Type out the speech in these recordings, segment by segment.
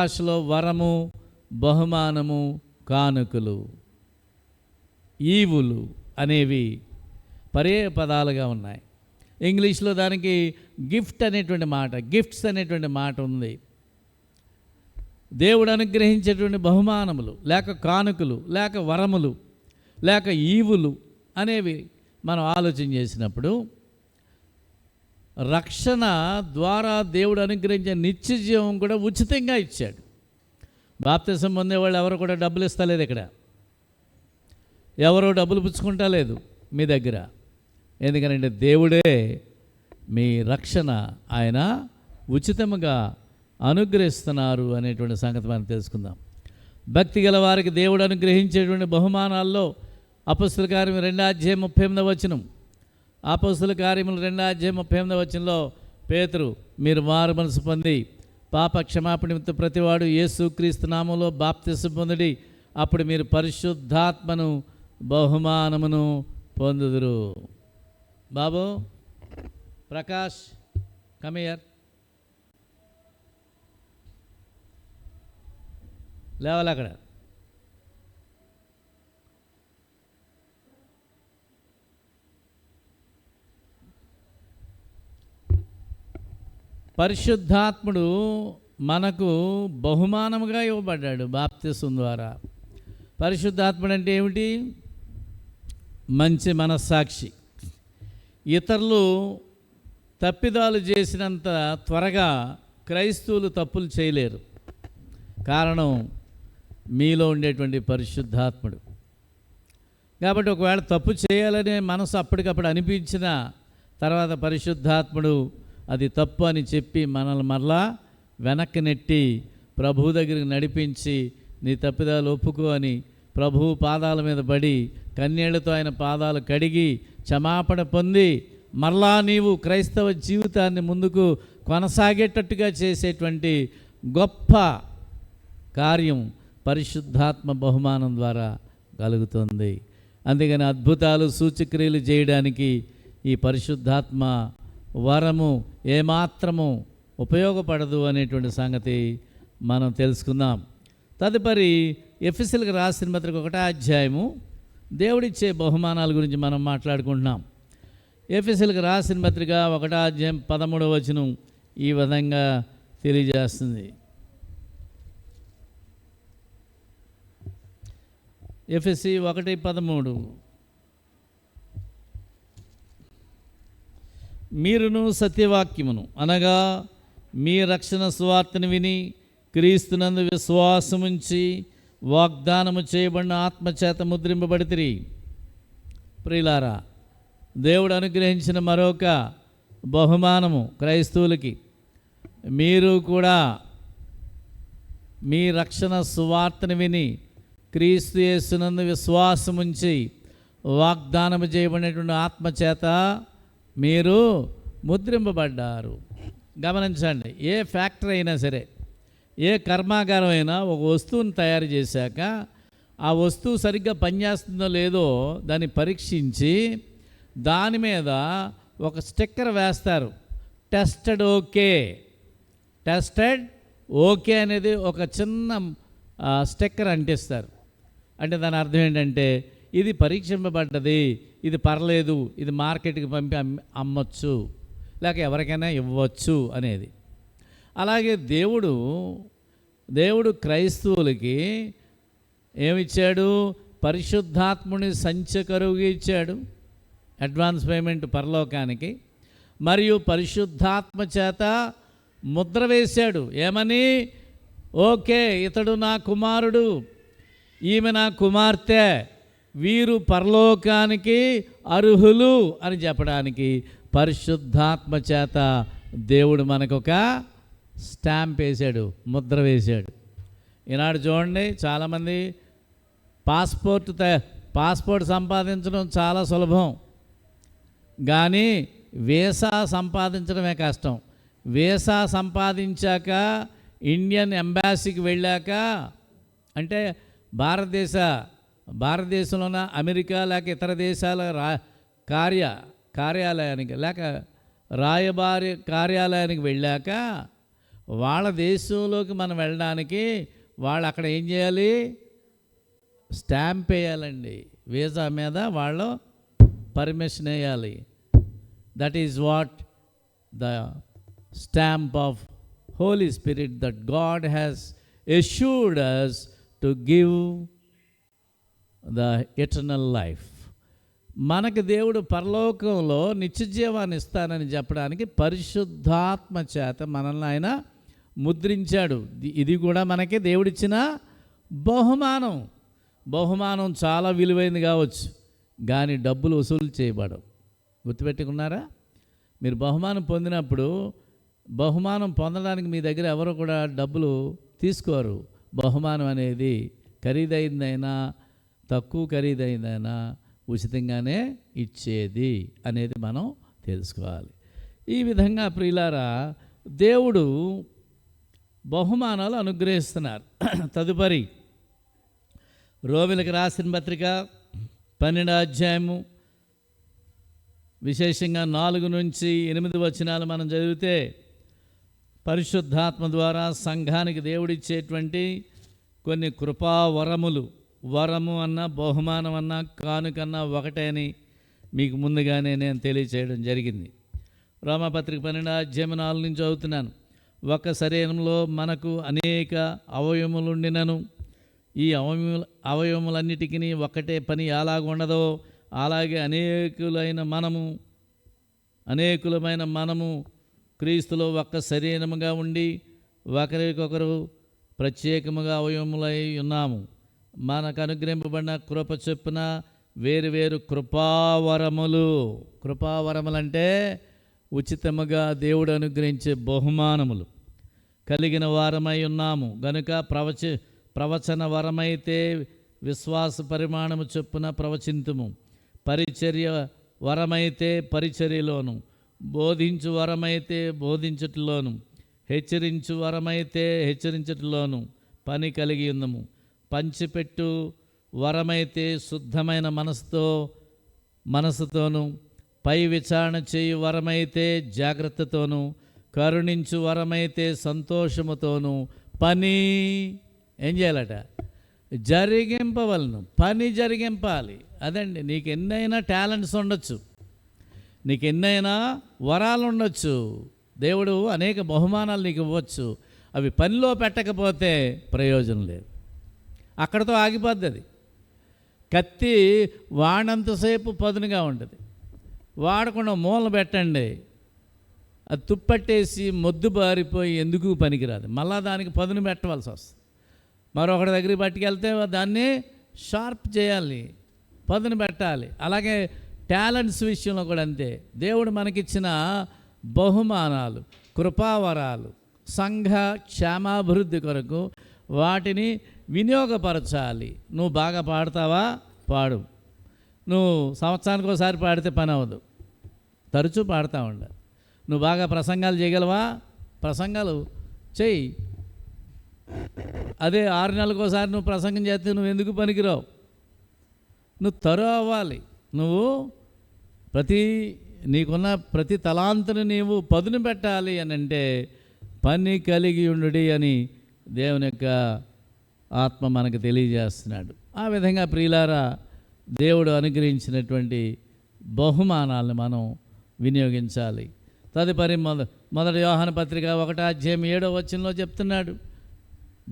భాషలో వరము, బహుమానము, కానుకలు, ఈవులు అనేవి పర్యాయ పదాలుగా ఉన్నాయి. ఇంగ్లీష్లో దానికి గిఫ్ట్ అనేటువంటి మాట, గిఫ్ట్స్ అనేటువంటి మాట ఉంది. దేవుడు అనుగ్రహించేటువంటి బహుమానములు లేక కానుకలు లేక వరములు లేక ఈవులు అనేవి మనం ఆలోచన చేసినప్పుడు, రక్షణ ద్వారా దేవుడు అనుగ్రహించే నిత్య జీవం కూడా ఉచితంగా ఇచ్చాడు. బాప్తిసం పొందేవాళ్ళు ఎవరు కూడా డబ్బులు ఇస్తలేదు. ఇక్కడ ఎవరో డబ్బులు పుచ్చుకుంటా లేదు మీ దగ్గర. ఎందుకంటే దేవుడే మీ రక్షణ ఆయన ఉచితముగా అనుగ్రహిస్తున్నారు అనేటువంటి సంగతి మనం తెలుసుకుందాం. భక్తి గల వారికి దేవుడు అనుగ్రహించేటువంటి బహుమానాల్లో అపొస్తలుల కార్యములు 2:38 అపొస్తలుల కార్యములు 2:38 పేతురు, మీరు మారు మనసు పొంది పాప క్షమాపణ నిమిత్తం ప్రతివాడు యేసుక్రీస్తు నామములో బాప్తిసం పొందుడి, అప్పుడు మీరు పరిశుద్ధాత్మను బహుమానమును పొందుదురు. బాబు ప్రకాష్ కమియర్, లేవాలి అక్కడ. పరిశుద్ధాత్ముడు మనకు బహుమానముగా ఇవ్వబడ్డాడు బాప్తిసం ద్వారా. పరిశుద్ధాత్ముడు అంటే ఏమిటి? మంచి మనస్సాక్షి. ఇతరులు తప్పిదాలు చేసినంత త్వరగా క్రైస్తవులు తప్పులు చేయలేరు. కారణం మీలో ఉండేటువంటి పరిశుద్ధాత్ముడు. కాబట్టి ఒకవేళ తప్పు చేయాలనే మనసు అప్పటికప్పుడు అనిపించిన తర్వాత పరిశుద్ధాత్ముడు అది తప్పు అని చెప్పి మనల్ని మరలా వెనక్కి నెట్టి ప్రభువు దగ్గరికి నడిపించి, నీ తప్పిదాలు ఒప్పుకో అని ప్రభువు పాదాల మీద పడి కన్నీళ్లతో ఆయన పాదాలు కడిగి క్షమాపణ పొంది మరలా నీవు క్రైస్తవ జీవితాన్ని ముందుకు కొనసాగేటట్టుగా చేసేటువంటి గొప్ప కార్యం పరిశుద్ధాత్మ బహుమానం ద్వారా కలుగుతుంది. అందుకని అద్భుతాలు సూచక్రియలు చేయడానికి ఈ పరిశుద్ధాత్మ వరము ఏమాత్రము ఉపయోగపడదు అనేటువంటి సంగతి మనం తెలుసుకుందాం. తదుపరి ఎఫెసీయులకు రాసిన పత్రిక 1వ అధ్యాయము దేవుడిచ్చే బహుమానాల గురించి మనం మాట్లాడుకుంటున్నాం. ఎఫెసీయులకు రాసిన పత్రిక 1వ అధ్యాయం 13వ వచనం ఈ విధంగా తెలియజేస్తుంది. ఎఫెసీ 1:13, మీరును సత్యవాక్యమును అనగా మీ రక్షణ సువార్తను విని క్రీస్తునందు విశ్వాసముంచి వాగ్దానము చేయబడిన ఆత్మచేత ముద్రింపబడితిరి. ప్రియులారా, దేవుడు అనుగ్రహించిన మరొక బహుమానము క్రైస్తవులకి, మీరు కూడా మీ రక్షణ సువార్తను విని క్రీస్తు యేసునందు విశ్వాసముంచి వాగ్దానము చేయబడినటువంటి ఆత్మచేత మీరు ముద్రింపబడ్డారు. గమనించండి, ఏ ఫ్యాక్టరీ అయినా సరే, ఏ కర్మాగారం అయినా ఒక వస్తువుని తయారు చేశాక ఆ వస్తువు సరిగ్గా పనిచేస్తుందో లేదో దాన్ని పరీక్షించి దాని మీద ఒక స్టిక్కర్ వేస్తారు. టెస్టెడ్ ఓకే, టెస్టెడ్ ఓకే అనేది ఒక చిన్న స్టిక్కర్ అంటిస్తారు. అంటే దాని అర్థం ఏంటంటే ఇది పరీక్షింపబడ్డది, ఇది పర్లేదు, ఇది మార్కెట్కి పంపి అమ్మొచ్చు, లేక ఎవరికైనా ఇవ్వచ్చు అనేది. అలాగే దేవుడు క్రైస్తవులకి ఏమిచ్చాడు? పరిశుద్ధాత్ముని సంచకరువుగా ఇచ్చాడు, అడ్వాన్స్ పేమెంట్ పరలోకానికి. మరియు పరిశుద్ధాత్మ చేత ముద్ర వేశాడు. ఏమని? ఓకే, ఇతడు నా కుమారుడు, ఈమె నా కుమార్తె, వీరు పరలోకానికి అర్హులు అని చెప్పడానికి పరిశుద్ధాత్మ చేత దేవుడు మనకొక స్టాంప్ వేశాడు, ముద్ర వేశాడు. ఈనాడు చూడండి, చాలామంది పాస్పోర్ట్ సంపాదించడం చాలా సులభం, కానీ వీసా సంపాదించడమే కష్టం. వీసా సంపాదించాక ఇండియన్ ఎంబాసీకి వెళ్ళాక, అంటే భారతదేశంలోన అమెరికా లేక ఇతర దేశాల కార్యాలయానికి లేక రాయబారి కార్యాలయానికి వెళ్ళాక వాళ్ళ దేశంలోకి మనం వెళ్ళడానికి వాళ్ళు అక్కడ ఏం చేయాలి? స్టాంప్ వేయాలండి. వీసా మీద వాళ్ళు పర్మిషన్ వేయాలి. That is what the stamp of holy spirit that God has assured us to give the eternal life. మనకు దేవుడు పరలోకంలో నిత్య జీవాన్ని ఇస్తానని చెప్పడానికి పరిశుద్ధాత్మ చేత మనల్ని ఆయన ముద్రించాడు. ఇది కూడా మనకి దేవుడిచ్చిన బహుమానం. బహుమానం చాలా విలువైంది కావచ్చు, కానీ డబ్బులు వసూలు చేయబడవు. గుర్తుపెట్టుకున్నారా? మీరు బహుమానం పొందినప్పుడు బహుమానం పొందడానికి మీ దగ్గర ఎవరు కూడా డబ్బులు తీసుకోరు. బహుమానం అనేది ఖరీదైందైనా తక్కువ ఖరీదైందైనా ఉచితంగానే ఇచ్చేది అనేది మనం తెలుసుకోవాలి. ఈ విధంగా ప్రియులారా, దేవుడు బహుమానాలు అనుగ్రహిస్తున్నారు. తదుపరి రోమీయులకు రాసిన పత్రిక 12వ అధ్యాయము విశేషంగా 4 నుంచి 8 వచనాలు మనం చదివితే, పరిశుద్ధాత్మ ద్వారా సంఘానికి దేవుడిచ్చేటువంటి కొన్ని కృపావరములు, వరము అన్నా బహుమానం అన్నా కానుకన్నా ఒకటే అని మీకు ముందుగానే నేను తెలియచేయడం జరిగింది. రోమాపత్రిక 12వ అధ్యాయం 4 నుంచి చదువుతున్నాను. ఒక శరీరంలో మనకు అనేక అవయవములుండినను ఈ అవయవములన్నిటికీ ఒకటే పని ఎలాగుండదో అలాగే అనేకులమైన మనము క్రీస్తులో ఒక్క శరీరముగా ఉండి ఒకరికొకరు ప్రత్యేకముగా అవయవములై ఉన్నాము. మనకు అనుగ్రహింపబడిన కృప చొప్పున వేరు కృపావరములంటే ఉచితముగా దేవుడు అనుగ్రహించే బహుమానములు కలిగిన వారమై ఉన్నాము గనుక ప్రవచన వరమైతే విశ్వాస పరిమాణము చొప్పున ప్రవచింతుము, పరిచర్య వరమైతే పరిచర్యలోను, బోధించు వరమైతే బోధించుటలోను, హెచ్చరించు వరమైతే హెచ్చరించుటలోను పని కలిగి ఉందము. పంచిపెట్టు వరమైతే శుద్ధమైన మనసుతోను, పై విచారణ చేయు వరమైతే జాగ్రత్తతోను, కరుణించు వరమైతే సంతోషముతోను పని ఏం చేయాలట? జరిగింపవలను. పని జరిగింపాలి. అదండి. నీకు ఎన్నైనా టాలెంట్స్ ఉండొచ్చు, నీకు ఎన్నైనా వరాలు ఉండొచ్చు, దేవుడు అనేక బహుమానాలు నీకు ఇవ్వచ్చు. అవి పనిలో పెట్టకపోతే ప్రయోజనం లేదు. అక్కడతో ఆగిపోద్ది అది. కత్తి వాడినంతసేపు పదునుగా ఉంటుంది, వాడకుండా మూలన పెట్టండి, అది తుప్పట్టేసి మొద్దు బారిపోయి ఎందుకు పనికిరాదు. మళ్ళా దానికి పదును పెట్టవలసి వస్తుంది. మరొకటి దగ్గరికి పట్టుకెళ్తే దాన్ని షార్ప్ చేయాలి, పదును పెట్టాలి. అలాగే టాలెంట్స్ విషయంలో కూడా అంతే. దేవుడు మనకిచ్చిన బహుమానాలు, కృపావరాలు సంఘ క్షేమాభివృద్ధి కొరకు వాటిని వినియోగపరచాలి. నువ్వు బాగా పాడతావా? పాడు. నువ్వు సంవత్సరానికి ఒకసారి పాడితే పని అవ్వదు, తరచూ పాడుతూ ఉండాలి. నువ్వు బాగా ప్రసంగాలు చేయగలవా? ప్రసంగాలు చెయ్యి. అదే 6 నెలలకు ఒకసారి నువ్వు ప్రసంగం చేస్తే నువ్వు ఎందుకు పనికిరావు? నువ్వు తరువు అవ్వాలి. నువ్వు నీకున్న ప్రతి తలాంతుని నీవు పదును పెట్టాలి అని అంటే పని కలిగి ఉండుడి అని దేవుని యొక్క ఆత్మ మనకు తెలియజేస్తున్నాడు. ఆ విధంగా ప్రియులారా, దేవుడు అనుగ్రహించినటువంటి బహుమానాలను మనం వినియోగించాలి. తదుపరి మొదటి యోహాను పత్రిక 1వ అధ్యాయం 7వ వచనంలో చెప్తున్నాడు,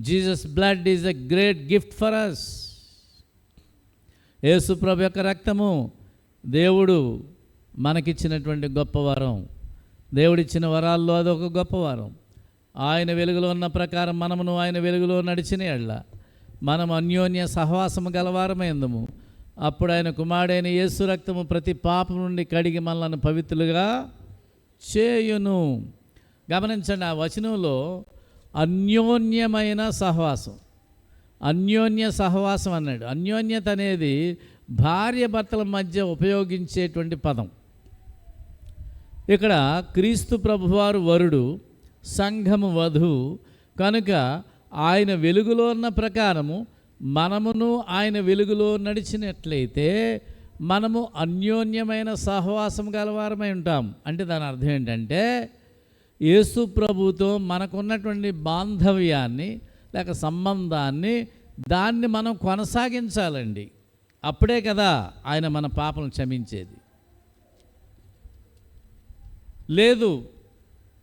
Jesus blood is a great gift for us. యేసు ప్రభు యొక్క రక్తము దేవుడు మనకిచ్చినటువంటి గొప్ప వరం. దేవుడిచ్చిన వరాల్లో అదొక గొప్ప వరం. ఆయన వెలుగులో ఉన్న ప్రకారం మనమును ఆయన వెలుగులో నడిచిన ఎడ్ల మనం అన్యోన్య సహవాసము గలవారమైందము. అప్పుడు ఆయన కుమారుడైన యేసు రక్తము ప్రతి పాపం నుండి కడిగి మనలను పవిత్రులుగా చేయును. గమనించండి, ఆ వచనంలో అన్యోన్యమైన సహవాసం, అన్యోన్య సహవాసం అన్నాడు. అన్యోన్యత అనేది భార్య భర్తల మధ్య ఉపయోగించేటువంటి పదం. ఇక్కడ క్రీస్తు ప్రభువారు వరుడు, సంఘము వధువు కనుక ఆయన వెలుగులో ఉన్న ప్రకారము మనమును ఆయన వెలుగులో నడిచినట్లయితే మనము అన్యోన్యమైన సహవాసం గలవారమై ఉంటాం. అంటే దాని అర్థం ఏంటంటే యేసు ప్రభుతో మనకున్నటువంటి బాంధవ్యాన్ని లేక సంబంధాన్ని దాన్ని మనం కొనసాగించాలండి. అప్పుడే కదా ఆయన మన పాపలను క్షమించేది. లేదు,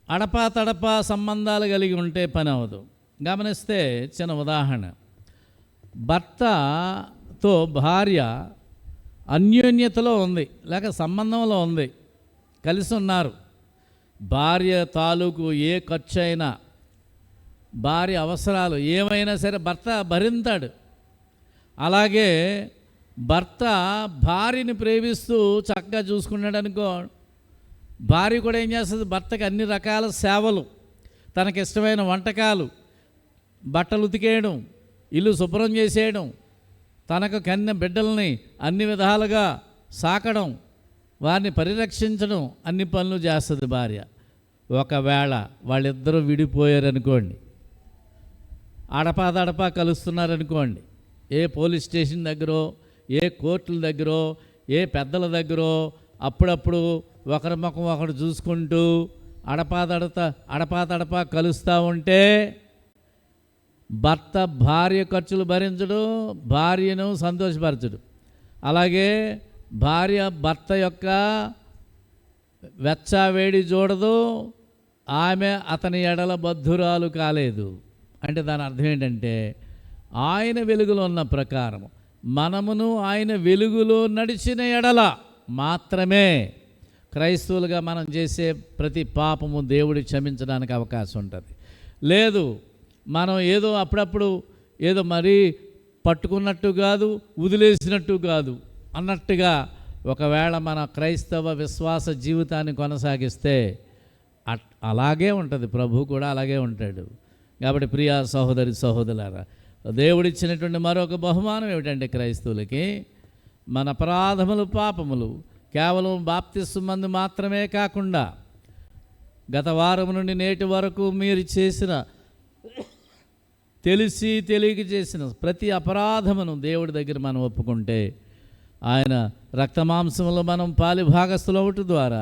అడపా తడపా సంబంధాలు కలిగి ఉంటే పని అవ్వదు. గమనిస్తే చిన్న ఉదాహరణ, భర్తతో భార్య అన్యోన్యతలో ఉంది లేక సంబంధంలో ఉంది, కలిసి ఉన్నారు. భార్య తాలూకు ఏ ఖర్చు అయినా, భార్య అవసరాలు ఏమైనా సరే భర్త భరింతాడు. అలాగే భర్త భార్యని ప్రేమిస్తూ చక్కగా చూసుకున్నాడు అనుకో, భార్య కూడా ఏం చేస్తుంది, భర్తకి అన్ని రకాల సేవలు, తనకిష్టమైన వంటకాలు, బట్టలు ఉతికేయడం, ఇల్లు శుభ్రం చేసేయడం, తనకు కన్న బిడ్డల్ని అన్ని విధాలుగా సాకడం, వారిని పరిరక్షించడం, అన్ని పనులు చేస్తుంది భార్య. ఒకవేళ వాళ్ళిద్దరూ విడిపోయారనుకోండి, అడపాదడపా కలుస్తున్నారనుకోండి, ఏ పోలీస్ స్టేషన్ దగ్గరో, ఏ కోర్టుల దగ్గరో, ఏ పెద్దల దగ్గరో అప్పుడప్పుడు ఒకరి ముఖం ఒకడు చూసుకుంటూ అడపాదడపా కలుస్తూ ఉంటే భర్త భార్య ఖర్చులు భరించడు, భార్యను సంతోషపరచడు. అలాగే భార్య భర్త యొక్క వెచ్చావేడి చూడదు, ఆమె అతని ఎడల బద్ధురాలు కాలేదు. అంటే దాని అర్థం ఏంటంటే, ఆయన వెలుగులో ఉన్న ప్రకారం మనమును ఆయన వెలుగులో నడిచిన ఎడల మాత్రమే క్రైస్తవులుగా మనం చేసే ప్రతి పాపము దేవుడు క్షమించడానికి అవకాశం ఉంటుంది. లేదు, మనం ఏదో అప్పుడప్పుడు ఏదో మరీ పట్టుకున్నట్టు కాదు, వదిలేసినట్టు కాదు అన్నట్టుగా ఒకవేళ మన క్రైస్తవ విశ్వాస జీవితాన్ని కొనసాగిస్తే అలాగే ఉంటుంది, ప్రభు కూడా అలాగే ఉంటాడు. కాబట్టి ప్రియా సహోదరి సహోదరులారా, దేవుడిచ్చినటువంటి మరొక బహుమానం ఏమిటంటే క్రైస్తవులకి మన అపరాధములు పాపములు కేవలం బాప్తిస్మ మందు మాత్రమే కాకుండా గత వారం నుండి నేటి వరకు మీరు చేసిన తెలిసి తెలియక చేసిన ప్రతి అపరాధమును దేవుడి దగ్గర మనం ఒప్పుకుంటే ఆయన రక్తమాంసములో మనం పాలిభాగస్తులు అవటం ద్వారా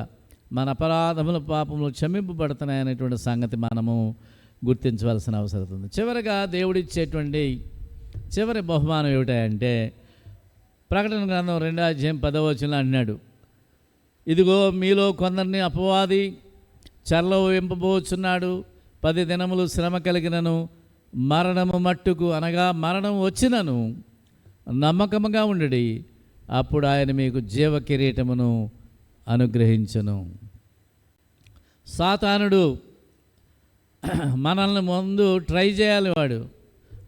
మన అపరాధముల పాపములు క్షమింపబడుతున్నాయనేటువంటి సంగతి మనము గుర్తించవలసిన అవసరం ఉంది. చివరిగా దేవుడిచ్చేటువంటి చివరి బహుమానం ఏమిటంటే ప్రకటన గ్రంథం 2:10 అన్నాడు, ఇదిగో మీలో కొందరిని అపవాది చెరలో వేంపబోచున్నాడు, 10 దినములు శ్రమ కలిగినను మరణము మట్టుకు అనగా మరణం వచ్చినను నమ్మకముగా ఉండుడి, అప్పుడు ఆయన మీకు జీవ కిరీటమును అనుగ్రహించును. సాతానుడు మనల్ని ముందు ట్రై చేయాలి,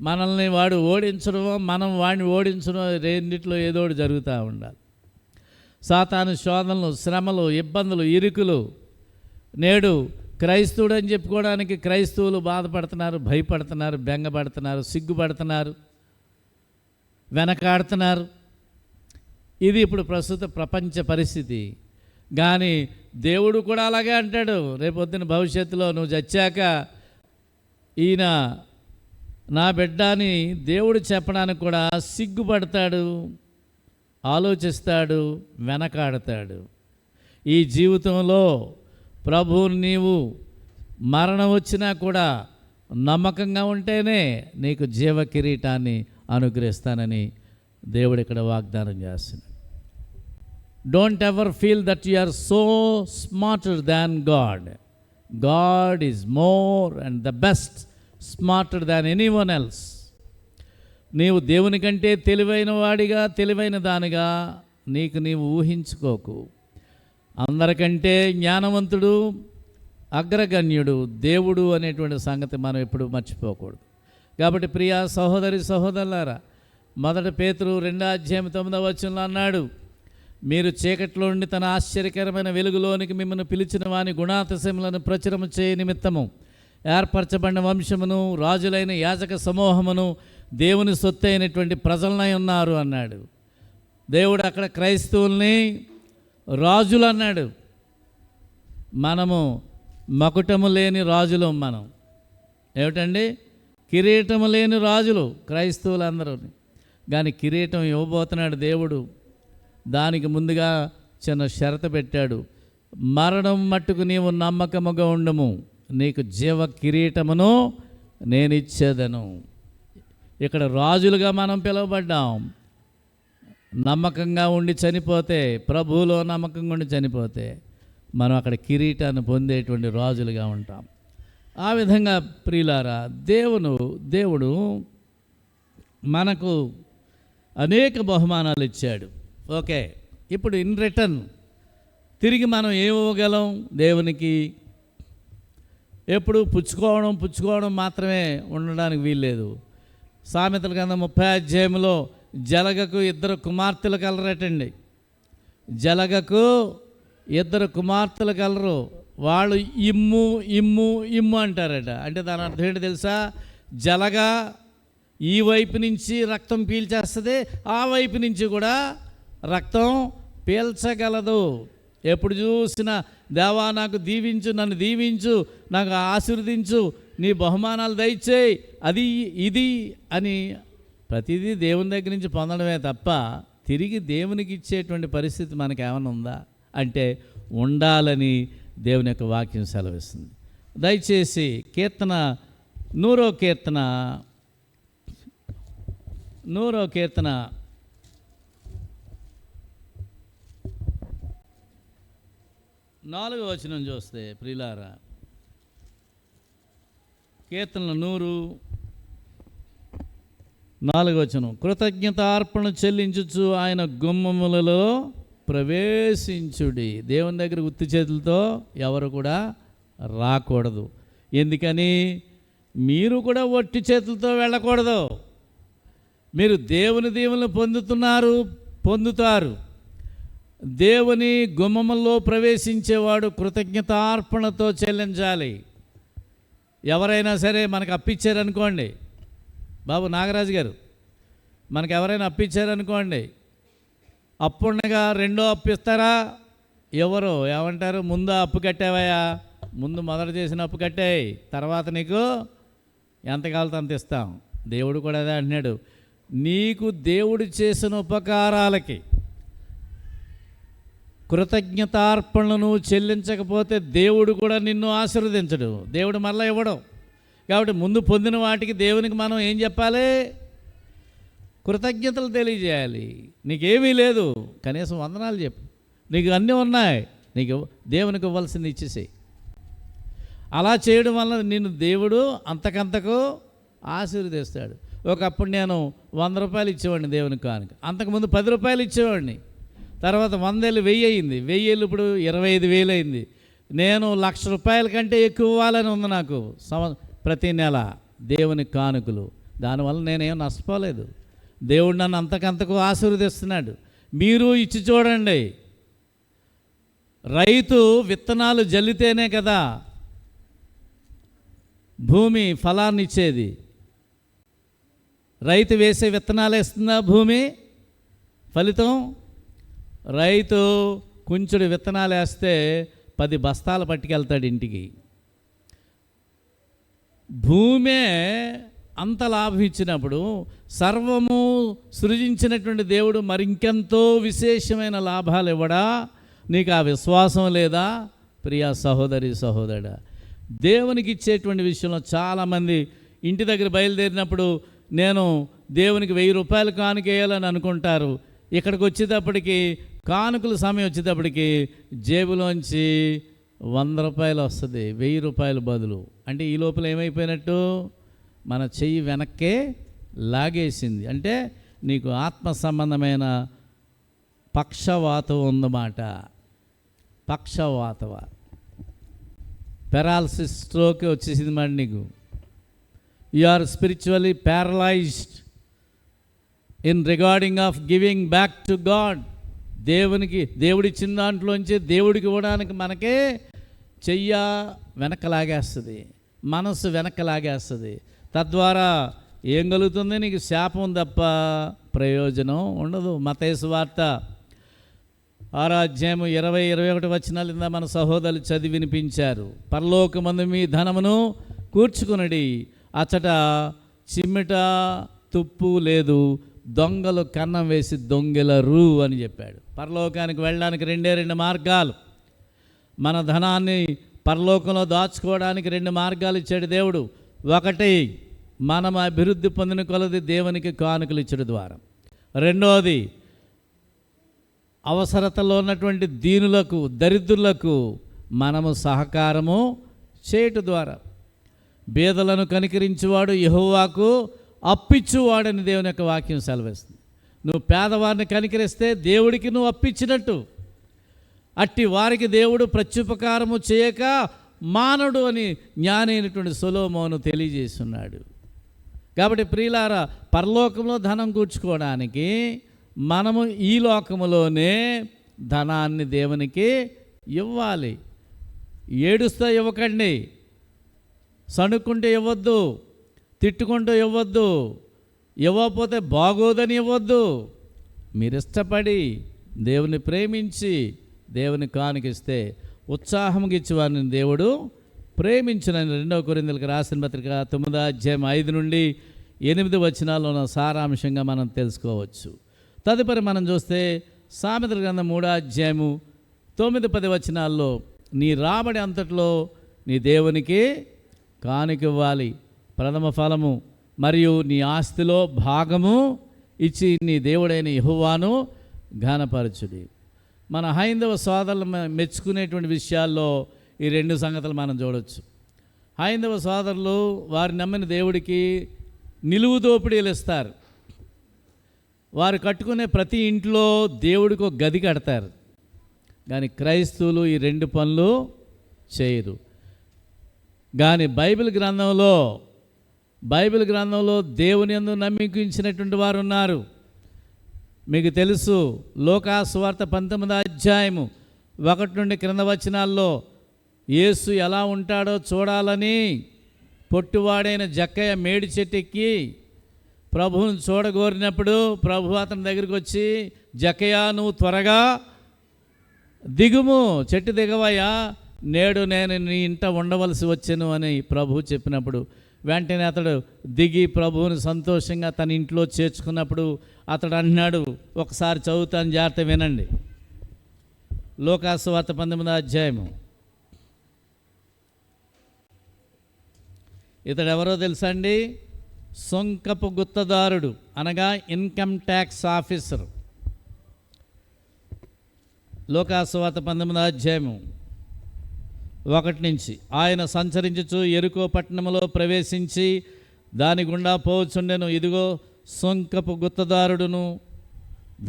మనల్ని వాడు ఓడించడం, మనం వాడిని ఓడించడం, రెండిట్లో ఏదో ఒకటి జరుగుతూ ఉండాలి. సాతాను శోధనలు, శ్రమలు, ఇబ్బందులు, ఇరుకులు. నేడు క్రైస్తవుడు అని చెప్పుకోవడానికి క్రైస్తవులు బాధపడుతున్నారు, భయపడుతున్నారు, బెంగపడుతున్నారు, సిగ్గుపడుతున్నారు, వెనకాడుతున్నారు. ఇది ఇప్పుడు ప్రస్తుత ప్రపంచ పరిస్థితి. కానీ దేవుడు కూడా అలాగే అంటాడు, రేపొద్దున భవిష్యత్తులో నువ్వు చచ్చాక ఈయన నా బిడ్డ అని దేవుడు చెప్పడానికి కూడా సిగ్గుపడతాడు, ఆలోచిస్తాడు, వెనకాడతాడు. ఈ జీవితంలో ప్రభు నీవు మరణం వచ్చినా కూడా నమ్మకంగా ఉంటేనే నీకు జీవ కిరీటాన్ని అనుగ్రహిస్తానని దేవుడు ఇక్కడ వాగ్దానం చేస్తున్నాడు. Don't ever feel that you are so smarter than God. God is more and the best smarter than anyone else. నీవు దేవుని కంటే తెలివైన వాడిగా, తెలివైన దానిగా నీవు ఊహించుకోకు. అందరికంటే జ్ఞానవంతుడు, అగ్రగణ్యుడు దేవుడు అనేటువంటి సంగతి మనం ఎప్పుడు మర్చిపోకూడదు. కాబట్టి ప్రియా సహోదరి సహోదరులారా, 1 పేతురు 2:9 అన్నాడు, మీరు చీకట్లో నుండి తన ఆశ్చర్యకరమైన వెలుగులోనికి మిమ్మల్ని పిలిచిన వాని గుణాతిశయములను ప్రచురము చేయ నిమిత్తము ఏర్పరచబడిన వంశమును, రాజులైన యాజక సమూహమును, దేవుని సొత్తు అయినటువంటి ప్రజలనై ఉన్నారు అన్నాడు. దేవుడు అక్కడ క్రైస్తవుల్ని రాజులు అన్నాడు. మనము మకుటము లేని రాజులు. మనం ఏమిటండి? కిరీటము లేని రాజులు క్రైస్తవులందరూ. కానీ కిరీటం ఇవ్వబోతున్నాడు దేవుడు. దానికి ముందుగా చిన్న షరతు పెట్టాడు, మరణం మట్టుకు నీవు నమ్మకముగా ఉండము. నీకు జీవ కిరీటమును నేను ఇచ్చేదను. ఇక్కడ రాజులుగా మనం పిలువబడ్డాం. నమ్మకంగా ఉండి చనిపోతే, ప్రభువులో నమ్మకంగా ఉండి చనిపోతే మనం అక్కడ కిరీటాన్ని పొందేటువంటి రాజులుగా ఉంటాం. ఆ విధంగా ప్రియులారా, దేవుడు మనకు అనేక బహుమానాలు ఇచ్చాడు. ఓకే, ఇప్పుడు ఇన్ రిటర్న్ తిరిగి మనం ఏమివ్వగలం దేవునికి? ఎప్పుడు పుచ్చుకోవడం మాత్రమే ఉండడానికి వీల్లేదు. సామెతల గ్రంథం 30వ అధ్యాయంలో జలగకు 2 కుమార్తెలు కలరటండి. జలగకు 2 కుమార్తెలు కలరు. వాళ్ళు ఇమ్ము ఇమ్ము ఇమ్ము అంటారట. అంటే దాని అర్థం ఏంటి తెలుసా? జలగ ఈ వైపు నుంచి రక్తం పీల్చేస్తుంది, ఆ వైపు నుంచి కూడా రక్తం పీల్చగలదు. ఎప్పుడు చూసినా దేవా నాకు దీవించు, నన్ను దీవించు, నాకు ఆశీర్వదించు, నీ బహుమానాలు దయచేయి, అది ఇది అని ప్రతిదీ దేవుని దగ్గర నుంచి పొందడమే తప్ప తిరిగి దేవునికి ఇచ్చేటువంటి పరిస్థితి మనకు ఏమైనా ఉందా అంటే ఉండాలని దేవుని యొక్క వాక్యం సెలవిస్తుంది. దయచేసి కీర్తన 100వ కీర్తన 4వ వచనం చూస్తే ప్రియులారా, కీర్తనలు 100:4 వచనం, కృతజ్ఞతార్పణ చెల్లించుచు ఆయన గుమ్మములలో ప్రవేశించుడి. దేవుని దగ్గర ఉత్తి చేతులతో ఎవరు కూడా రాకూడదు. ఎందుకని? మీరు కూడా ఒట్టి చేతులతో వెళ్ళకూడదు. మీరు దేవుని దీవెనలు పొందుతారు. దేవుని గుమ్మములో ప్రవేశించేవాడు కృతజ్ఞతార్పణతో చెల్లించాలి. ఎవరైనా సరే మనకు అప్పిచ్చారనుకోండి, బాబు నాగరాజు గారు, మనకు ఎవరైనా అప్పిచ్చారనుకోండి, అప్పుడుగా రెండో అప్పు ఇస్తారా? ఎవరు ఏమంటారు? ముందు అప్పు కట్టావయ్యా, ముందు మొదట చేసిన అప్పు కట్టాయి, తర్వాత నీకు ఎంత కావాలో అంత ఇస్తాం. దేవుడు కూడా అదే అంటున్నాడు. నీకు దేవుడు చేసిన ఉపకారాలకి కృతజ్ఞతార్పణలను చెల్లించకపోతే దేవుడు కూడా నిన్ను ఆశీర్వదించడు, దేవుడు మళ్ళీ ఇవ్వడం. కాబట్టి ముందు పొందిన వాటికి దేవునికి మనం ఏం చెప్పాలి? కృతజ్ఞతలు తెలియజేయాలి. నీకేమీ లేదు, కనీసం వందనాలు చెప్పు. నీకు అన్నీ ఉన్నాయి, నీకు దేవునికి ఇవ్వాల్సింది ఇచ్చేసేయి. అలా చేయడం వల్ల నిన్ను దేవుడు అంతకంతకు ఆశీర్వదిస్తాడు. ఒకప్పుడు నేను 100 రూపాయలు ఇచ్చేవాడిని దేవునికి కానుక, అంతకుముందు 10 రూపాయలు ఇచ్చేవాడిని, తర్వాత 100 ఏళ్ళు 1000 అయింది, 1000 ఏళ్ళు ఇప్పుడు 25,000 అయింది. నేను 1,00,000 రూపాయల కంటే ఎక్కువ ఇవ్వాలని ఉంది నాకు ప్రతి నెల దేవుని కానుకలు. దానివల్ల నేనేం నష్టపోలేదు, దేవుడు నన్ను అంతకంతకు ఆశీర్వదిస్తున్నాడు. మీరు ఇచ్చి చూడండి. రైతు విత్తనాలు జల్లితేనే కదా భూమి ఫలాన్ని ఇచ్చేది. రైతు వేసే విత్తనాలు వేస్తుందా భూమి ఫలితం? రైతు కొంచెడు విత్తనాలు వేస్తే 10 బస్తాలు పట్టుకెళ్తాడు ఇంటికి. భూమే అంత లాభం ఇచ్చినప్పుడు సర్వము సృజించినటువంటి దేవుడు మరింకెంతో విశేషమైన లాభాలు ఇవ్వడా? నీకు ఆ విశ్వాసం లేదా ప్రియా సహోదరి సహోదరుడా? దేవునికి ఇచ్చేటువంటి విషయంలో చాలామంది ఇంటి దగ్గర బయలుదేరినప్పుడు నేను దేవునికి 1000 రూపాయలు కానుకేయాలని అనుకుంటారు. ఇక్కడికి వచ్చేటప్పటికి కానుకల సమయం వచ్చేటప్పటికి జేబులోంచి 100 రూపాయలు వస్తుంది, 1000 రూపాయల బదులు. అంటే ఈ లోపల ఏమైపోయినట్టు? మన చెయ్యి వెనక్కే లాగేసింది. అంటే నీకు ఆత్మ సంబంధమైన పక్షవాతం ఉందన్నమాట. పక్షవాతవ పెరాలసిస్, స్ట్రోక్ వచ్చేసింది మాట నీకు. You are spiritually paralysed in regarding of giving back to God. దేవుడిచ్చిన దాంట్లోంచి దేవుడికి ఇవ్వడానికి మనకే చెయ్య వెనకలాగేస్తుంది, మనసు వెనకలాగేస్తుంది. తద్వారా ఏం కలుగుతుంది? నీకు శాపం తప్ప ప్రయోజనం ఉండదు. మత్తయి సువార్త 6వ అధ్యాయం 20-21 వచనాలు మన సహోదరులు చదివి వినిపించారు. పరలోకమందు మీ ధనమును కూర్చుకునడి, అచ్చట చిమ్మిట తుప్పు లేదు, దొంగలు కన్నం వేసి దొంగలరు అని చెప్పాడు. పరలోకానికి వెళ్ళడానికి 2 మార్గాలు. మన ధనాన్ని పరలోకంలో దాచుకోవడానికి 2 మార్గాలు ఇచ్చాడు దేవుడు. ఒకటి, మనం అభివృద్ధి పొందిన కొలది దేవునికి కానుకలు ఇచ్చడం ద్వారా. రెండవది, అవసరతలో ఉన్నటువంటి దీనులకు, దరిద్రులకు మనము సహకారము చేయటం ద్వారా. బీదలను కనికరించేవాడు యెహోవాకు అప్పిచ్చువాడని దేవుని యొక్క వాక్యం సెలవిస్తుంది. నువ్వు పేదవారిని కనికరిస్తే దేవుడికి నువ్వు అప్పిచ్చినట్టు. అట్టి వారికి దేవుడు ప్రత్యుపకారము చేయక మానడు అని జ్ఞాని అయినటువంటి సొలొమోను తెలియజేస్తున్నాడు. కాబట్టి ప్రియులారా, పరలోకంలో ధనం కూర్చుకోవడానికి మనము ఈ లోకములోనే ధనాన్ని దేవునికి ఇవ్వాలి. ఏడుస్తూ ఇవ్వకండి, సణుక్కుంటూ ఇవ్వద్దు, తిట్టుకుంటూ ఇవ్వద్దు, ఇవ్వకపోతే బాగోదని ఇవ్వద్దు. మీరు ఇష్టపడి దేవుని ప్రేమించి దేవుని కానుకిస్తే ఉత్సాహంగా ఇచ్చేవారిని దేవుడు ప్రేమించునని 2 కొరింథీయులకు రాసిన పత్రిక 9వ అధ్యాయం 5 నుండి 8 వచనాల్లో ఉన్న సారాంశంగా మనం తెలుసుకోవచ్చు. తదుపరి మనం చూస్తే సామెతల గ్రంథం 3వ అధ్యాయము 9-10 వచనాల్లో నీ రాబడి అంతట్లో నీ దేవునికి కానుకివ్వాలి, ప్రథమ ఫలము మరియు నీ ఆస్తిలో భాగము ఇచ్చి నీ దేవుడైన యెహోవాను ఘనపరచుడి. మన హైందవ సోదరులు మెచ్చుకునేటువంటి విషయాల్లో ఈ 2 సంగతులు మనం చూడవచ్చు. హైందవ సోదరులు వారి నమ్మిన దేవుడికి నిలువు దోపిడీలు ఇస్తారు. వారు కట్టుకునే ప్రతి ఇంట్లో దేవుడికి ఒక గది కడతారు. కానీ క్రైస్తవులు ఈ 2 పనులు చేయరు. కానీ బైబిల్ గ్రంథంలో దేవుని యందు నమ్మికించినటువంటి వారు ఉన్నారు. మీకు తెలుసు, లూకా సువార్త 19వ అధ్యాయము 1 నుండి క్రింద వచనాల్లో యేసు ఎలా ఉంటాడో చూడాలని పొట్టివాడైన జక్కయ్య మేడి చెట్టెక్కి ప్రభువును చూడగోరినప్పుడు ప్రభు అతని దగ్గరికి వచ్చి, జక్కయ్య నువ్వు త్వరగా దిగుము, చెట్టు దిగవయ్యా, నేడు నేను నీ ఇంట ఉండవలసి వచ్చాను అని ప్రభు చెప్పినప్పుడు వెంటనే అతడు దిగి ప్రభువుని సంతోషంగా తన ఇంట్లో చేర్చుకున్నప్పుడు అతడు అంటున్నాడు, ఒకసారి చదువుతాను, జాగ్రత్త వినండి. లూకా సువార్త 19వ అధ్యాయము. ఇతడు ఎవరో తెలుసా అండి? సొంకపు గుత్తదారుడు, అనగా ఇన్కమ్ ట్యాక్స్ ఆఫీసర్. లూకా సువార్త 19వ అధ్యాయము 1 నుంచి. ఆయన సంచరించుచు యెరికో పట్టణంలో ప్రవేశించి దాని గుండా పోవచ్చుండెను. ఇదిగో సొంకపు గుత్తదారుడును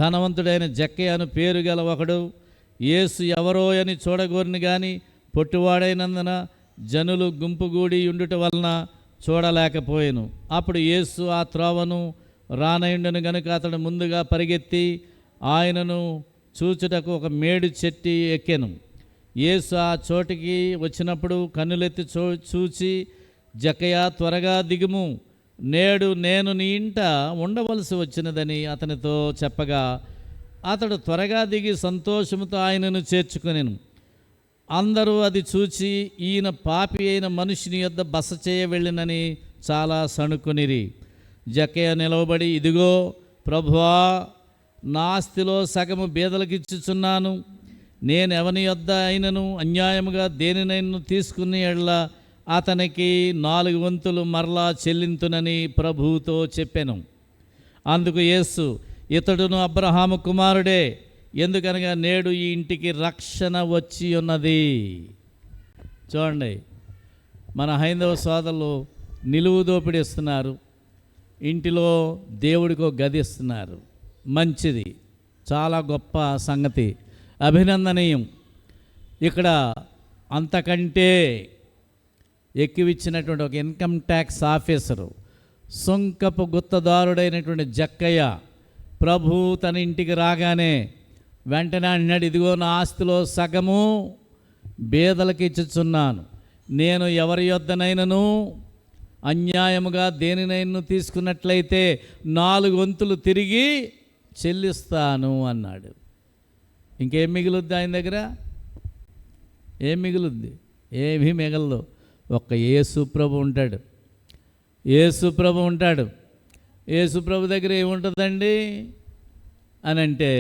ధనవంతుడైన జక్కయ్య అను పేరు గల ఒకడు యేసు ఎవరో అని చూడగోరిని గాని పొట్టివాడైనందున జనులు గుంపుగూడి ఉండుట వలన చూడలేకపోయాను. అప్పుడు యేసు ఆ త్రోవను రానయుండెను గనుక అతడు ముందుగా పరిగెత్తి ఆయనను చూచుటకు ఒక మేడు చెట్టు ఎక్కెను. యేసు ఆ చోటికి వచ్చినప్పుడు కన్నులెత్తి చూచి, జక్కయ్య త్వరగా దిగుము, నేడు నేను నీ ఇంట ఉండవలసి వచ్చినదని అతనితో చెప్పగా అతడు త్వరగా దిగి సంతోషముతో ఆయనను చేర్చుకొనెను. అందరూ అది చూచి ఈయన పాపి అయిన మనుషుని యొద్ద బస చేయ వెళ్ళినని చాలా సణుకొనిరి. జక్కయ్య నిలవబడి, ఇదిగో ప్రభువా, నా ఆస్తిలో సగము బీదలకిచ్చుచున్నాను. నేను ఎవని యొద్ద అయినను అన్యాయముగా దేనినైనా తీసుకుని ఎడల అతనికి 4 వంతులు మరలా చెల్లింతునని ప్రభువుతో చెప్పాను. అందుకు యేసు, ఇతడును అబ్రహాము కుమారుడే, ఎందుకనగా నేడు ఈ ఇంటికి రక్షణ వచ్చి ఉన్నది. చూడండి, మన హైందవ సోదరులు నిలువు దోపిడీ ఇస్తున్నారు, ఇంటిలో దేవుడికి ఒక గది ఇస్తున్నారు. మంచిది, చాలా గొప్ప సంగతి, అభినందనీయం. ఇక్కడ అంతకంటే ఎక్కువిచ్చినటువంటి ఒక ఇన్కమ్ ట్యాక్స్ ఆఫీసరు, సొంకపు గుత్తదారుడైనటువంటి జక్కయ్య ప్రభు తన ఇంటికి రాగానే వెంటనే అన్నాడు, ఇదిగో నా ఆస్తిలో సగము బీదలకు ఇచ్చుచున్నాను. నేను ఎవరి యొద్దనైనను అన్యాయముగా దేనినైనా తీసుకున్నట్లయితే 4 వంతులు తిరిగి చెల్లిస్తాను అన్నాడు. ఇంకేం మిగులుద్ది ఆయన దగ్గర? ఏం మిగులుద్ది? ఏమీ మిగలదు. ఒక్క యేసుప్రభు ఉంటాడు. యేసుప్రభు దగ్గర ఏముంటుందండి అని అంటే,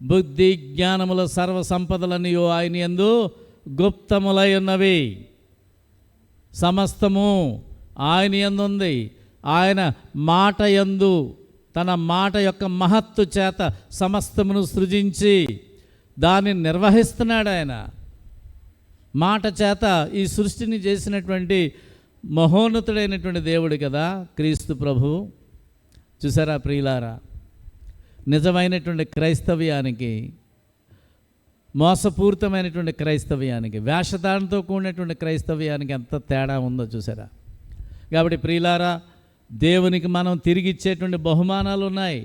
బుద్ధి జ్ఞానముల సర్వ సంపదలనియో ఆయన యందు గుప్తములై ఉన్నవి. సమస్తము ఆయన యందు ఉంది. ఆయన మాట యందు తన మాట యొక్క మహత్తు చేత సమస్తమును సృజించి దాన్ని నిర్వహిస్తున్నాడు. ఆయన మాట చేత ఈ సృష్టిని చేసినటువంటి మహోన్నతుడైనటువంటి దేవుడు కదా క్రీస్తు ప్రభు. చూసారా ప్రియులారా, నిజమైనటువంటి క్రైస్తవ్యానికి, మోసపూరితమైనటువంటి క్రైస్తవ్యానికి, వేషధారణతో కూడినటువంటి క్రైస్తవ్యానికి ఎంత తేడా ఉందో చూసారా. కాబట్టి ప్రియులారా, దేవునికి మనం తిరిగి ఇచ్చేటువంటి బహుమానాలు ఉన్నాయి.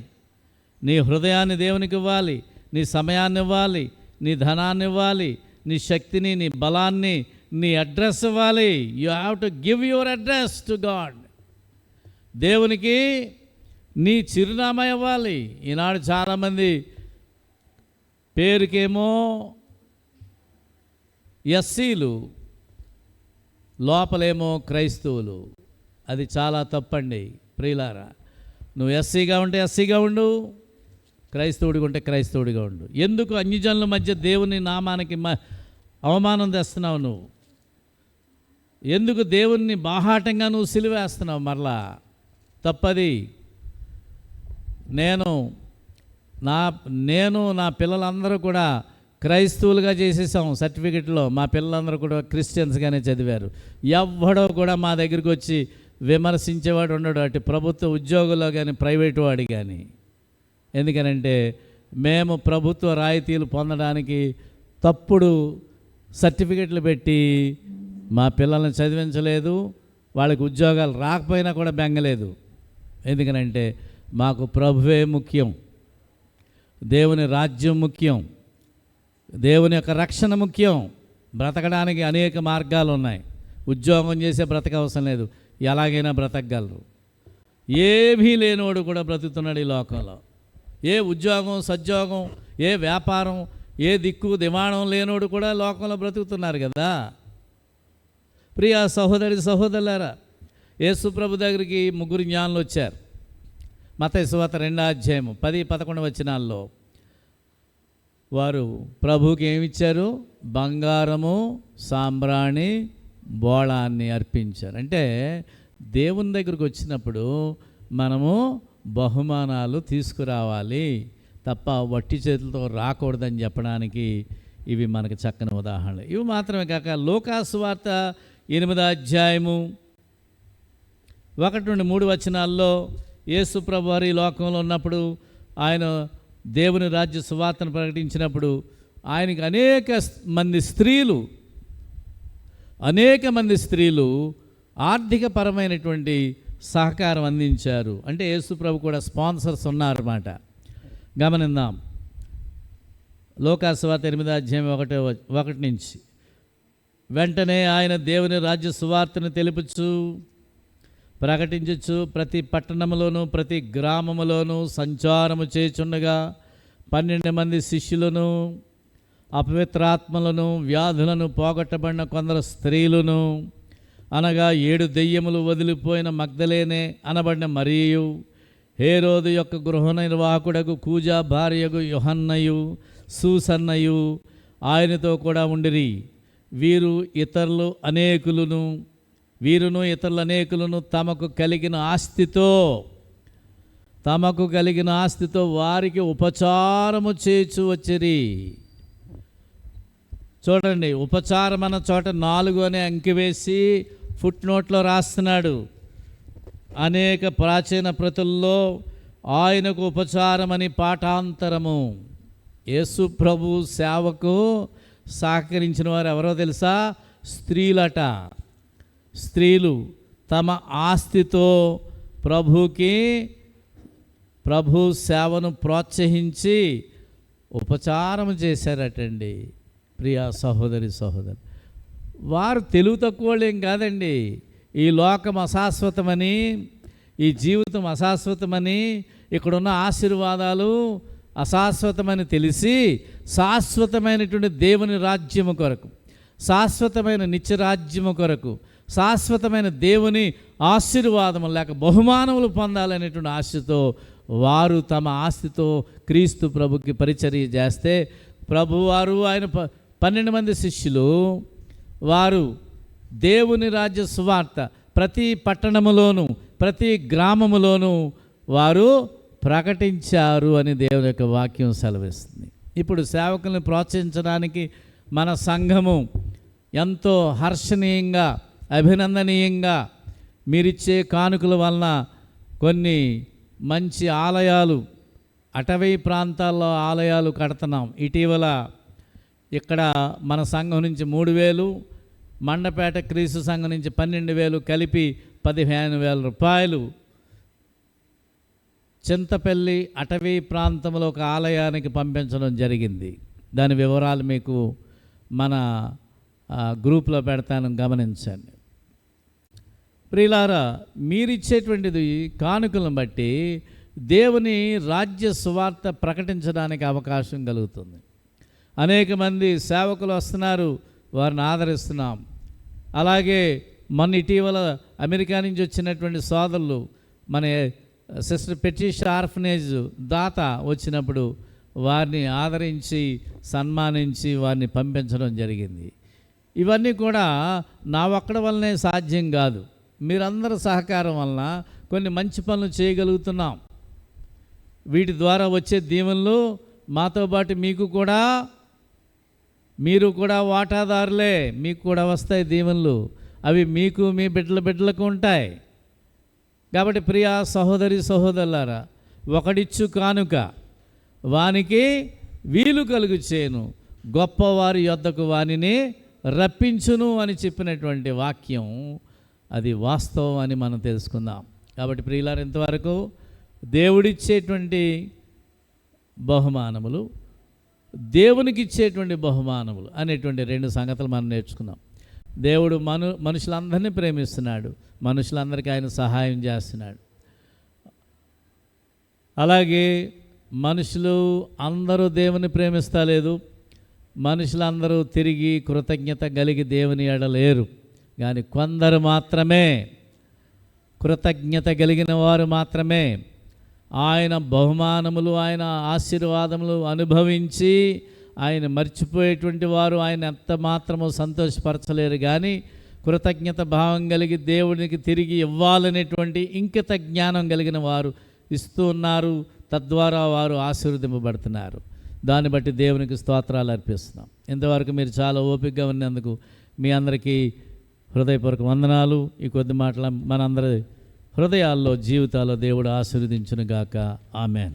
నీ హృదయాన్ని దేవునికి ఇవ్వాలి, నీ సమయాన్ని ఇవ్వాలి, నీ ధనాన్ని ఇవ్వాలి, నీ శక్తిని, నీ బలాన్ని, నీ అడ్రస్ ఇవ్వాలి. You have to give your address to God. దేవునికి నీ చిరునామా ఇవ్వాలి. ఈనాడు చాలామంది పేరుకేమో ఎస్సీలు, లోపలేమో క్రైస్తవులు. అది చాలా తప్పండి ప్రియులారా. నువ్వు ఎస్సీగా ఉంటే ఎస్సీగా ఉండు, క్రైస్తవుడిగా ఉంటే క్రైస్తవుడిగా ఉండు. ఎందుకు అన్యజనుల మధ్య దేవుని నామానికి అవమానం తెస్తున్నావు? నువ్వు ఎందుకు దేవుణ్ణి బాహాటంగా నువ్వు సిలువేస్తున్నావు? మరలా తప్పది. నేను నా పిల్లలందరూ కూడా క్రైస్తవులుగా చేసేసాం. సర్టిఫికెట్లో మా పిల్లలందరూ కూడా క్రిస్టియన్స్గానే చదివారు. ఎవ్వడో కూడా మా దగ్గరికి వచ్చి విమర్శించేవాడు ఉండడు, అటు ప్రభుత్వ ఉద్యోగుల్లో కానీ ప్రైవేటు వాడి కానీ. ఎందుకనంటే మేము ప్రభుత్వ రాయితీలు పొందడానికి తప్పుడు సర్టిఫికెట్లు పెట్టి మా పిల్లల్ని చదివించలేదు, వాళ్ళకి ఉద్యోగాలు రాకపోయినా కూడా బెంగలేదు. ఎందుకనంటే మాకు ప్రభువే ముఖ్యం, దేవుని రాజ్యం ముఖ్యం, దేవుని యొక్క రక్షణ ముఖ్యం. బ్రతకడానికి అనేక మార్గాలు ఉన్నాయి. ఉద్యోగం చేసే బ్రతక అవసరం లేదు, ఎలాగైనా బ్రతకగలరు. ఏమీ లేనివాడు కూడా బ్రతుకుతున్నాడు ఈ లోకంలో. ఏ ఉద్యోగం, సద్యోగం, ఏ వ్యాపారం, ఏ దిక్కు దివాణం లేనోడు కూడా లోకంలో బ్రతుకుతున్నారు కదా. ప్రియ సహోదరి సహోదరులారా, యేసు ప్రభు దగ్గరికి ముగ్గురు జ్ఞానులు వచ్చారు. మత్తయి సువార్త 2వ అధ్యాయం 10-11 వచనాల్లో వారు ప్రభువుకి ఏమిచ్చారు? బంగారము, సాంబ్రాణి, బోళాన్ని అర్పించారు. అంటే దేవుని దగ్గరకు వచ్చినప్పుడు మనము బహుమానాలు తీసుకురావాలి తప్ప వట్టి చేతులతో రాకూడదని చెప్పడానికి ఇవి మనకు చక్కని ఉదాహరణలు. ఇవి మాత్రమే కాక లూకాసు వార్త 8వ అధ్యాయము 1-3 వచనాల్లో యేసు ప్రభు వారు ఈ లోకంలో ఉన్నప్పుడు ఆయన దేవుని రాజ్య సువార్తను ప్రకటించినప్పుడు ఆయనకి అనేక మంది స్త్రీలు ఆర్థిక పరమైనటువంటి సహకారం అందించారు. అంటే యేసు ప్రభు కూడా స్పాన్సర్స్ ఉన్నారన్నమాట. గమనిద్దాం. లూకాసు వార్త 8వ అధ్యాయం 1 నుంచి. వెంటనే ఆయన దేవుని రాజ్య సువార్తను తెలుపుచు ప్రకటించచ్చు ప్రతి పట్టణములోను ప్రతి గ్రామములోను సంచారము చేయుచుండగా 12 మంది శిష్యులను, అపవిత్రాత్మలను, వ్యాధులను పోగొట్టబడిన కొందరు స్త్రీలను, అనగా 7 దెయ్యములు వదిలిపోయిన మగ్దలేనే అనబడిన మరియు హేరోదు యొక్క గృహ నిర్వాహకుడకు కూజా భార్యకు యోహన్నయు, సూసన్నయు ఆయనతో కూడా ఉండిరి. వీరును ఇతరులు అనేకులను తమకు కలిగిన ఆస్తితో వారికి ఉపచారము చేయుచు వచ్చిరి. చూడండి, ఉపచారం అన్న చోట 4 అనే అంకి వేసి ఫుట్ నోట్లో రాస్తున్నాడు. అనేక ప్రాచీన ప్రతుల్లో ఆయనకు ఉపచారమని పాఠాంతరము. యేసు ప్రభు సేవకు సహకరించిన వారు ఎవరో తెలుసా? స్త్రీలట. స్త్రీలు తమ ఆస్తితో ప్రభు సేవను ప్రోత్సహించి ఉపచారం చేశారటండి. ప్రియా సహోదరి వారు తెలుగు తక్కువ వాళ్ళు ఏం కాదండి. ఈ లోకం అశాశ్వతమని, ఈ జీవితం అశాశ్వతమని, ఇక్కడున్న ఆశీర్వాదాలు అశాశ్వతమని తెలిసి శాశ్వతమైనటువంటి దేవుని రాజ్యము కొరకు, శాశ్వతమైన నిత్యరాజ్యము కొరకు, శాశ్వతమైన దేవుని ఆశీర్వాదము లేక బహుమానములు పొందాలనేటువంటి ఆశతో వారు తమ ఆస్తితో క్రీస్తు ప్రభుకి పరిచర్య చేస్తే ప్రభువారు ఆయన 12 మంది శిష్యులు వారు దేవుని రాజ్య సువార్త ప్రతి పట్టణములోను ప్రతి గ్రామములోనూ వారు ప్రకటించారు అని దేవుని యొక్క వాక్యం సెలవిస్తుంది. ఇప్పుడు సేవకుల్ని ప్రోత్సహించడానికి మన సంఘము ఎంతో హర్షణీయంగా అభినందనీయంగా మీరిచ్చే కానుకల వలన కొన్ని మంచి ఆలయాలు అటవీ ప్రాంతాల్లో ఆలయాలు కడుతున్నాం. ఇటీవల ఇక్కడ మన సంఘం నుంచి 3,000, మండపేట క్రీస్తు సంఘం నుంచి 12,000 కలిపి 15,000 రూపాయలు చింతపల్లి అటవీ ప్రాంతంలో ఒక ఆలయానికి పంపించడం జరిగింది. దాని వివరాలు మీకు మన గ్రూప్లో పెడతాను, గమనించండి. ప్రియులారా, మీరిచ్చేటువంటిది కానుకలను బట్టి దేవుని రాజ్య సువార్త ప్రకటించడానికి అవకాశం కలుగుతుంది. అనేక మంది సేవకులు వస్తున్నారు, వారిని ఆదరిస్తున్నాం. అలాగే మొన్న ఇటీవల అమెరికా నుంచి వచ్చినటువంటి సోదరులు, మన సిస్టర్ పెట్రిషియా ఆర్ఫనేజ్ దాత వచ్చినప్పుడు వారిని ఆదరించి సన్మానించి వారిని పంపించడం జరిగింది. ఇవన్నీ కూడా నా ఒక్కడి వల్లనే సాధ్యం కాదు, మీరందరూ సహకారం వలన కొన్ని మంచి పనులు చేయగలుగుతున్నాం. వీటి ద్వారా వచ్చే దీవెనలు మాతో పాటు మీరు కూడా వాటాదారులే, మీకు కూడా వస్తాయి దీవెనలు. అవి మీకు మీ బిడ్డలకు ఉంటాయి. కాబట్టి ప్రియా సహోదరి సహోదరులారా, ఒకడిచ్చు కానుక వానికి వీలు కలుగు చేయను, గొప్పవారి యొద్దకు వానిని రప్పించును అని చెప్పినటువంటి వాక్యం అది వాస్తవం అని మనం తెలుసుకుందాం. కాబట్టి ప్రియులారా, ఇంతవరకు దేవుడిచ్చేటువంటి బహుమానములు, దేవునికి ఇచ్చేటువంటి బహుమానములు అనేటువంటి 2 సంగతులు మనం నేర్చుకున్నాం. దేవుడు మనుషులందరినీ ప్రేమిస్తున్నాడు, మనుషులందరికీ ఆయన సహాయం చేస్తున్నాడు. అలాగే మనుషులు అందరూ దేవుని ప్రేమిస్తలేదు, మనుషులందరూ తిరిగి కృతజ్ఞత కలిగి దేవుని ఎడలేరు. కానీ కొందరు మాత్రమే, కృతజ్ఞత కలిగిన వారు మాత్రమే ఆయన బహుమానములు, ఆయన ఆశీర్వాదములు అనుభవించి ఆయన మర్చిపోయేటువంటి వారు ఆయన ఎంత మాత్రమో సంతోషపరచలేరు. కానీ కృతజ్ఞత భావం కలిగి దేవునికి తిరిగి ఇవ్వాలనేటువంటి ఇంకిత జ్ఞానం కలిగిన వారు ఇస్తూ ఉన్నారు. తద్వారా వారు ఆశీర్వదింపబడుతున్నారు. దాన్ని బట్టి దేవునికి స్తోత్రాలు అర్పిస్తున్నాం. ఇంతవరకు మీరు చాలా ఓపికగా ఉన్నందుకు మీ అందరికీ హృదయపూర్వక వందనాలు. ఈ కొద్ది మాటల మనందరి హృదయాల్లో జీవితాల్లో దేవుడు ఆశీర్వదించును గాక. ఆమెన్.